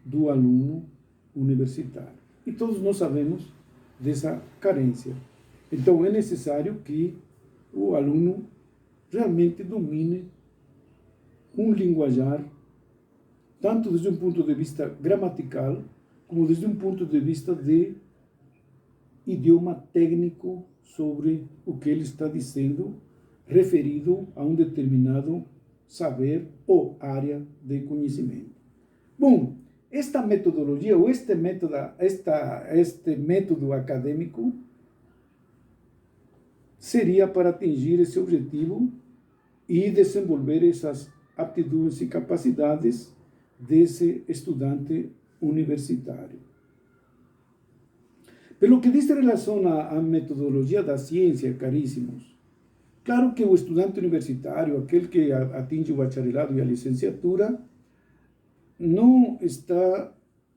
A: do aluno universitário. E todos nós sabemos dessa carência. Então, é necessário que o aluno realmente domine um linguajar, tanto desde um ponto de vista gramatical, como desde um ponto de vista de idioma técnico sobre o que ele está dizendo, referido a um determinado saber ou área de conhecimento. Bom, esta metodologia, ou este método acadêmico, seria para atingir esse objetivo e desenvolver essas aptidões e capacidades desse estudante universitário. Pelo que diz relação à metodologia da ciência, caríssimos, claro que o estudante universitário, aquele que atinge o bacharelado e a licenciatura, não está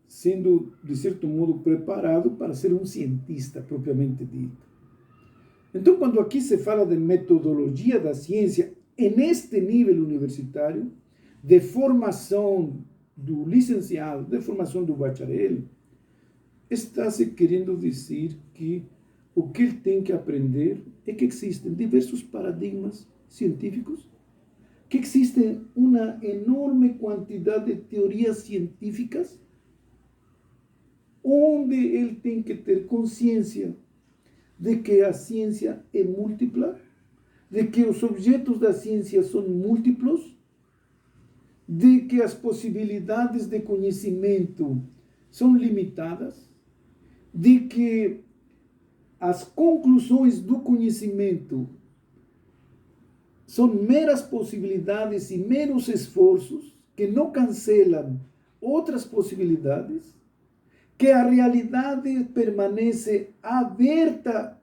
A: sendo, de certo modo, preparado para ser um cientista propriamente dito. Então, quando aqui se fala de metodologia da ciência, neste nível universitário, de formação do licenciado, de formação do bacharel, está se querendo dizer que o que ele tem que aprender é que existem diversos paradigmas científicos, que existe uma enorme quantidade de teorias científicas, onde ele tem que ter consciência de que a ciência é múltipla, de que os objetos da ciência são múltiplos, de que as possibilidades de conhecimento são limitadas, de que as conclusões do conhecimento são meras possibilidades e meros esforços que não cancelam outras possibilidades, que a realidade permanece aberta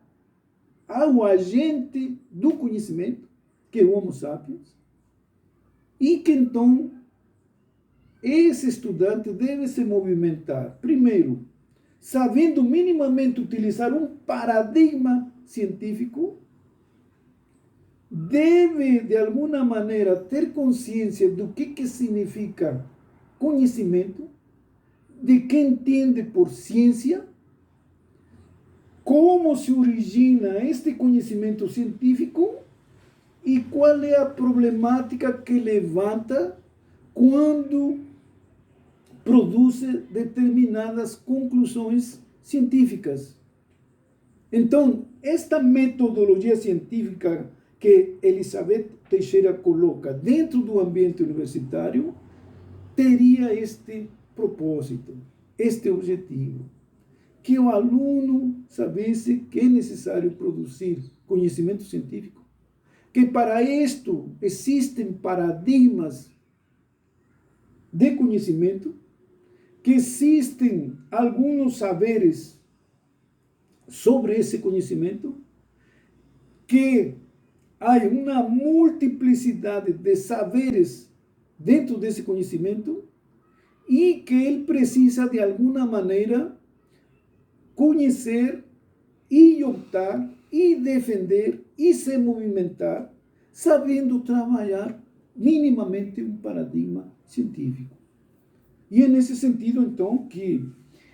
A: ao agente do conhecimento, que é o Homo sapiens, e que então esse estudante deve se movimentar, primeiro, sabendo minimamente utilizar um paradigma científico, deve, de alguma maneira, ter consciência do que significa conhecimento, de que entende por ciência, como se origina este conhecimento científico e qual é a problemática que levanta quando produz determinadas conclusões científicas. Então, esta metodologia científica que Elizabeth Teixeira coloca dentro do ambiente universitário teria este propósito, este objetivo, que o aluno sabesse que é necessário produzir conhecimento científico, que para isto existem paradigmas de conhecimento, que existem alguns saberes sobre esse conhecimento, que há uma multiplicidade de saberes dentro desse conhecimento e que ele precisa, de alguma maneira, conhecer e optar e defender e se movimentar, sabendo trabalhar minimamente um paradigma científico. E é nesse sentido, então, que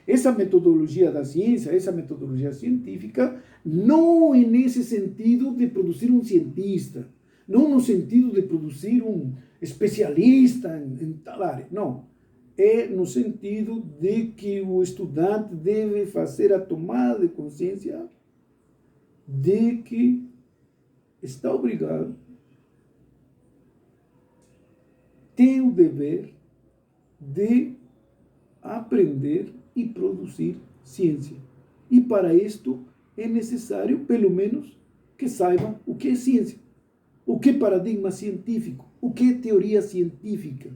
A: essa metodologia da ciência, essa metodologia científica, não é nesse sentido de produzir um cientista, não no sentido de produzir um especialista em tal área, não. É no sentido de que o estudante deve fazer a tomada de consciência de que está obrigado, tem o dever de aprender e produzir ciência. E para isto é necessário, pelo menos, que saiba o que é ciência, o que é paradigma científico, o que é teoria científica,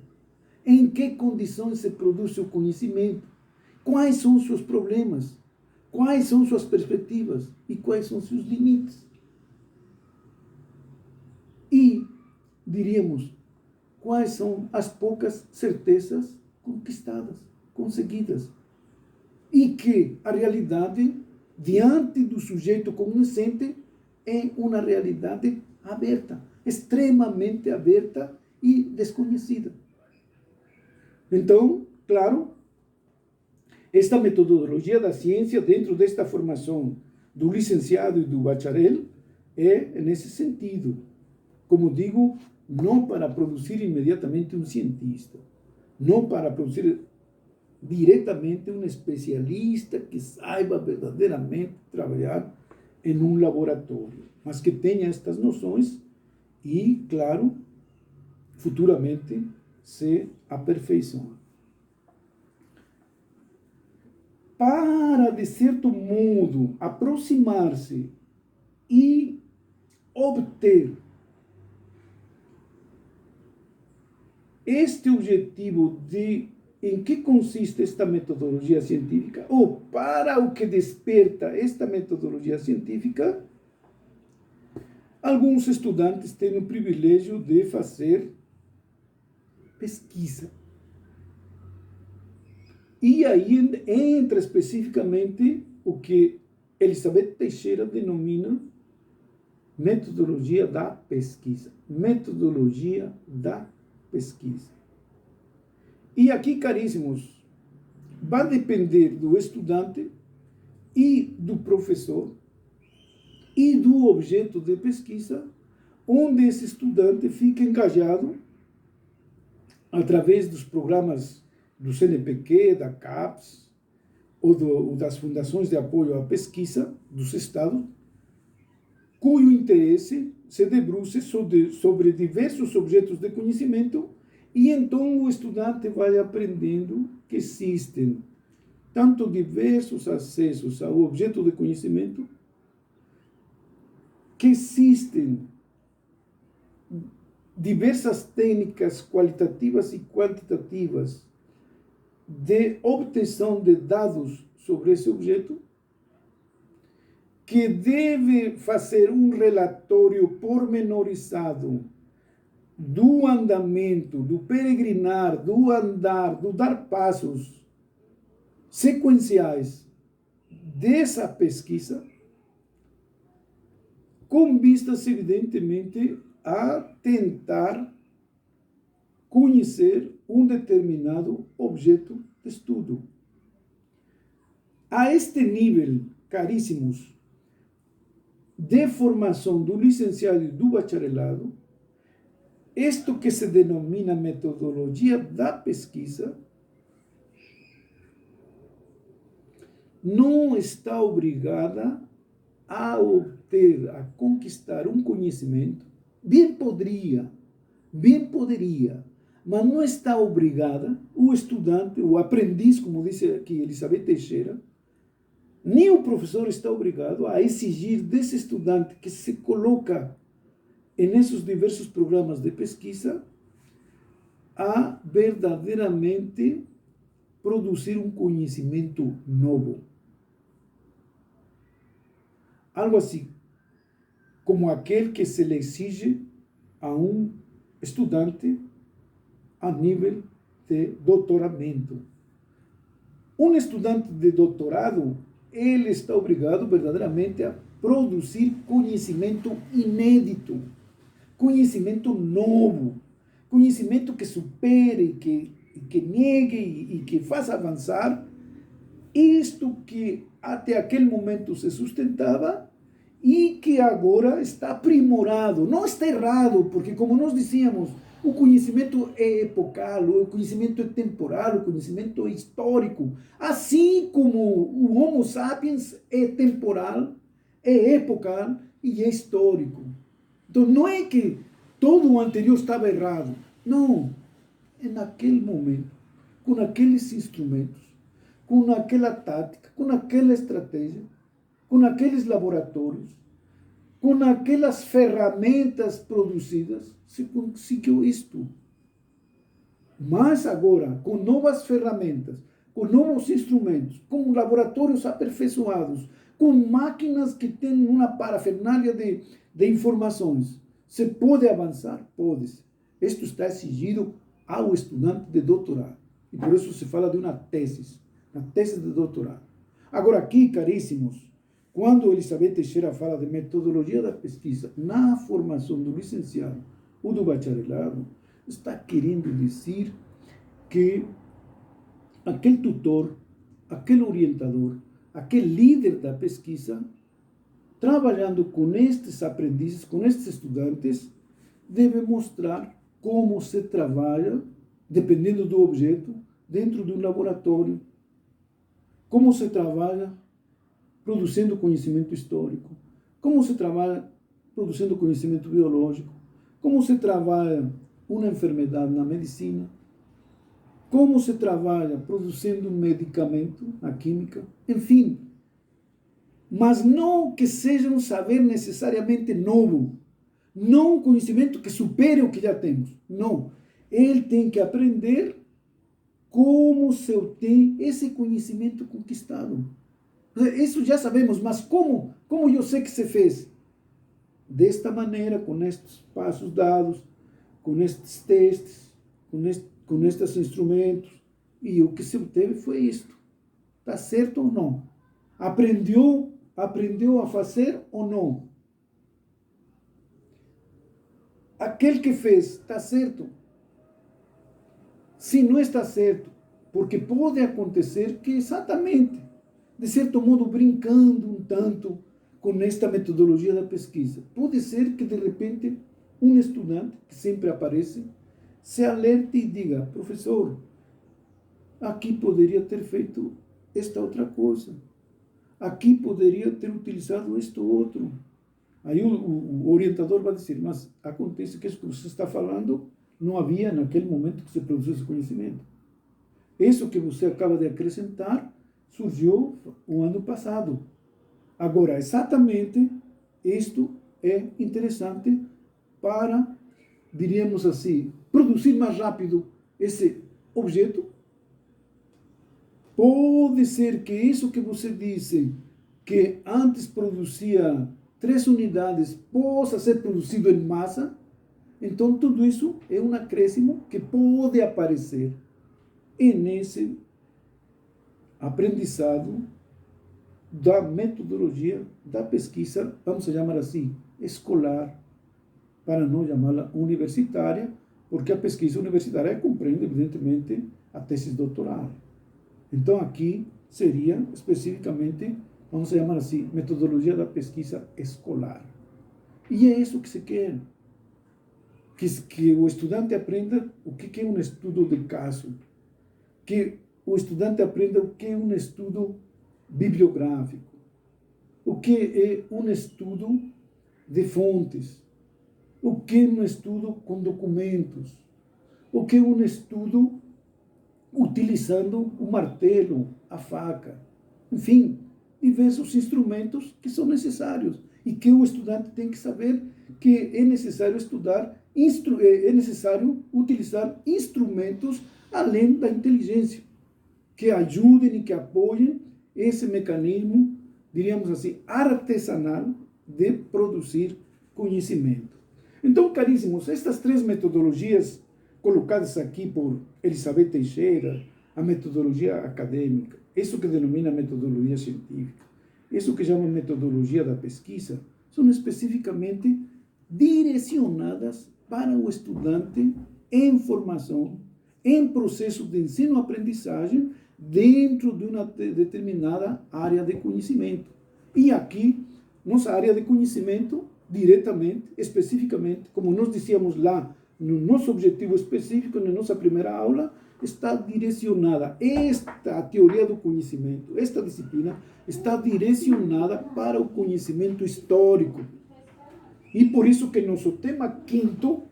A: em que condições se produz o conhecimento, quais são os seus problemas, quais são suas perspectivas e quais são seus limites. E, diríamos, quais são as poucas certezas conquistadas, conseguidas. E que a realidade, diante do sujeito cognoscente, é uma realidade aberta, extremamente aberta e desconhecida. Então, claro, esta metodologia da ciência, dentro desta formação do licenciado e do bacharel, é nesse sentido. Como digo, não para produzir imediatamente um cientista, não para produzir diretamente um especialista que saiba verdadeiramente trabalhar em um laboratório, mas que tenha estas noções e, claro, futuramente se aperfeiçoar. Para, de certo modo, aproximar-se e obter este objetivo de em que consiste esta metodologia científica, ou para o que desperta esta metodologia científica, alguns estudantes têm o privilégio de fazer pesquisa. E aí entra especificamente o que Elizabeth Teixeira denomina metodologia da pesquisa. Metodologia da pesquisa. E aqui, caríssimos, vai depender do estudante e do professor e do objeto de pesquisa, onde esse estudante fica engajado através dos programas do CNPq, da CAPES, ou das fundações de apoio à pesquisa dos estados, cujo interesse se debruça sobre diversos objetos de conhecimento, e então o estudante vai aprendendo que existem tanto diversos acessos ao objeto de conhecimento, que existem diversas técnicas qualitativas e quantitativas de obtenção de dados sobre esse objeto, que deve fazer um relatório pormenorizado do andamento, do peregrinar, do andar, do dar passos sequenciais dessa pesquisa, com vistas, evidentemente, a tentar conhecer um determinado objeto de estudo. A este nível, caríssimos, de formação do licenciado e do bacharelado, isto que se denomina metodologia da pesquisa, não está obrigada a obter, a conquistar um conhecimento. Bem poderia, mas não está obrigada o estudante, o aprendiz, como disse aqui Elizabeth Teixeira, nem o professor está obrigado a exigir desse estudante que se coloca nesses diversos programas de pesquisa a verdadeiramente produzir um conhecimento novo. Algo assim como aquele que se lhe exige a um estudante a nível de doutoramento. Um estudante de doutorado, ele está obrigado verdadeiramente a produzir conhecimento inédito, conhecimento novo, conhecimento que supere, que negue e que faça avançar isto que até aquele momento se sustentava e que agora está aprimorado. Não está errado, porque como nós dizíamos, o conhecimento é epocal, o conhecimento é temporal, o conhecimento é histórico. Assim como o Homo sapiens é temporal, é epocal e é histórico. Então não é que todo o anterior estava errado. Não. É naquele momento, com aqueles instrumentos, com aquela tática, com aquela estratégia, com aqueles laboratórios, com aquelas ferramentas produzidas, se conseguiu isto. Mas agora, com novas ferramentas, com novos instrumentos, com laboratórios aperfeiçoados, com máquinas que têm uma parafernália de informações, se pode avançar? Pode-se. Isto está exigido ao estudante de doutorado. E por isso se fala de uma tese de doutorado. Agora aqui, caríssimos, quando Elizabeth Teixeira fala de metodologia da pesquisa na formação do licenciado ou do bacharelado, está querendo dizer que aquele tutor, aquele orientador, aquele líder da pesquisa, trabalhando com estes aprendizes, com estes estudantes, deve mostrar como se trabalha, dependendo do objeto, dentro de um laboratório, como se trabalha produzindo conhecimento histórico, como se trabalha produzindo conhecimento biológico, como se trabalha uma enfermidade na medicina, como se trabalha produzindo um medicamento na química, enfim. Mas não que seja um saber necessariamente novo, não um conhecimento que supere o que já temos, não. Ele tem que aprender como se obtém esse conhecimento conquistado. Isso já sabemos, mas como eu sei que se fez? Desta maneira, com estes passos dados, com estes testes, com estes instrumentos. E o que se obteve foi isto. Está certo ou não? Aprendeu a fazer ou não? Aquele que fez, está certo? Se não está certo, porque pode acontecer que exatamente, de certo modo, brincando um tanto com esta metodologia da pesquisa, pode ser que de repente um estudante, que sempre aparece, se alerte e diga: professor, aqui poderia ter feito esta outra coisa, aqui poderia ter utilizado isto outro. Aí o orientador vai dizer: mas acontece que isso que você está falando não havia naquele momento que se produziu esse conhecimento. Isso que você acaba de acrescentar surgiu o ano passado. Agora, exatamente, isto é interessante para, diríamos assim, produzir mais rápido esse objeto. Pode ser que isso que você disse, que antes produzia 3 unidades, possa ser produzido em massa. Então, tudo isso é um acréscimo que pode aparecer. E nesse aprendizado da metodologia da pesquisa, vamos chamar assim, escolar, para não chamá-la universitária, porque a pesquisa universitária compreende, evidentemente, a tese doutoral. Então, aqui seria, especificamente, vamos chamar assim, metodologia da pesquisa escolar. E é isso que se quer. Que o estudante aprenda o que é um estudo de caso, que o estudante aprenda o que é um estudo bibliográfico, o que é um estudo de fontes, o que é um estudo com documentos, o que é um estudo utilizando o martelo, a faca, enfim, diversos instrumentos que são necessários e que o estudante tem que saber que é necessário estudar, é necessário utilizar instrumentos além da inteligência, que ajudem e que apoiem esse mecanismo, diríamos assim, artesanal de produzir conhecimento. Então, caríssimos, estas três metodologias colocadas aqui por Elizabeth Teixeira, a metodologia acadêmica, isso que denomina metodologia científica, isso que chama metodologia da pesquisa, são especificamente direcionadas para o estudante em formação, em processo de ensino-aprendizagem, dentro de uma determinada área de conhecimento. E aqui, nossa área de conhecimento, diretamente, especificamente, como nós dizíamos lá, no nosso objetivo específico, na nossa primeira aula, está direcionada, esta teoria do conhecimento, esta disciplina, está direcionada para o conhecimento histórico. E por isso que nosso tema quinto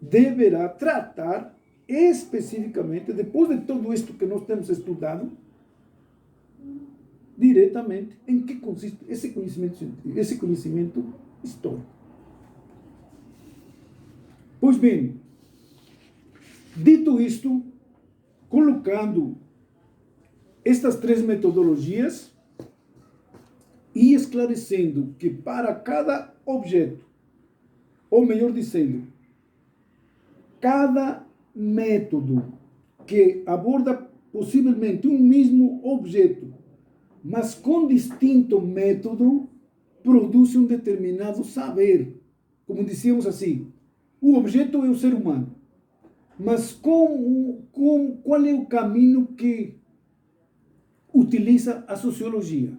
A: deverá tratar especificamente, depois de tudo isto que nós temos estudado, diretamente em que consiste esse conhecimento científico, esse conhecimento histórico. Pois bem, dito isto, colocando estas três metodologias e esclarecendo que para cada objeto, ou melhor dizendo, cada método que aborda possivelmente um mesmo objeto, mas com distinto método, produz um determinado saber. Como dizíamos assim, o objeto é o ser humano, mas qual é o caminho que utiliza a sociologia?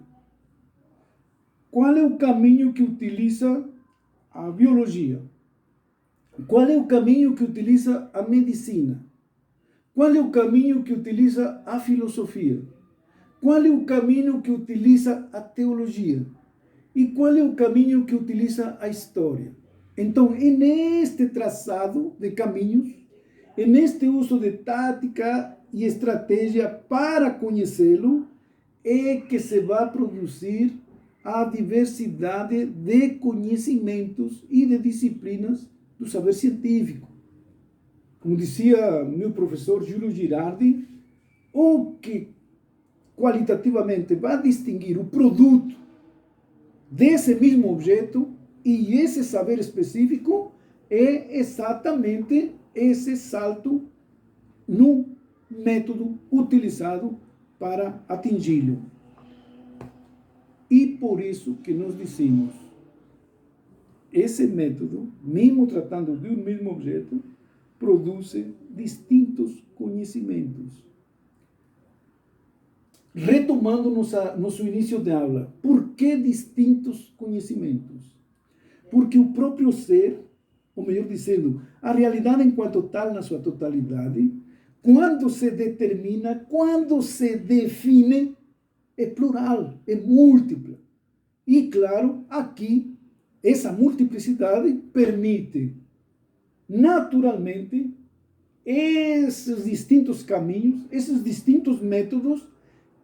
A: Qual é o caminho que utiliza a biologia? Qual é o caminho que utiliza a medicina? Qual é o caminho que utiliza a filosofia? Qual é o caminho que utiliza a teologia? E qual é o caminho que utiliza a história? Então, é neste traçado de caminhos, é neste uso de tática e estratégia para conhecê-lo, é que se vai produzir a diversidade de conhecimentos e de disciplinas do saber científico. Como dizia meu professor Júlio Girardi, o que qualitativamente vai distinguir o produto desse mesmo objeto e esse saber específico é exatamente esse salto no método utilizado para atingi-lo. E por isso que nós dizemos, esse método, mesmo tratando de um mesmo objeto, produz distintos conhecimentos. Retomando nosso início de aula, por que distintos conhecimentos? Porque o próprio ser, ou melhor dizendo, a realidade enquanto tal na sua totalidade, quando se determina, quando se define, é plural, é múltipla. E, claro, aqui, essa multiplicidade permite, naturalmente, esses distintos caminhos, esses distintos métodos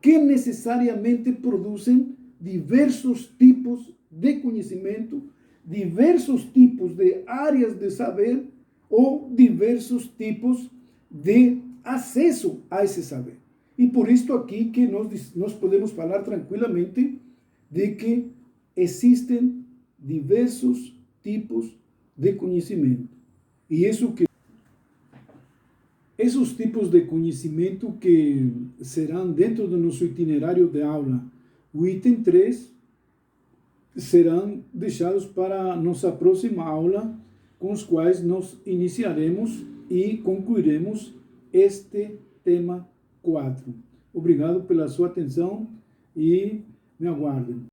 A: que necessariamente produzem diversos tipos de conhecimento, diversos tipos de áreas de saber ou diversos tipos de acesso a esse saber. E por isso aqui que nós podemos falar tranquilamente de que existem diversos tipos de conhecimento. E isso que esses tipos de conhecimento que serão dentro do nosso itinerário de aula, o item 3, serão deixados para nossa próxima aula, com os quais nós iniciaremos e concluiremos este tema 4. Obrigado pela sua atenção e me aguardem.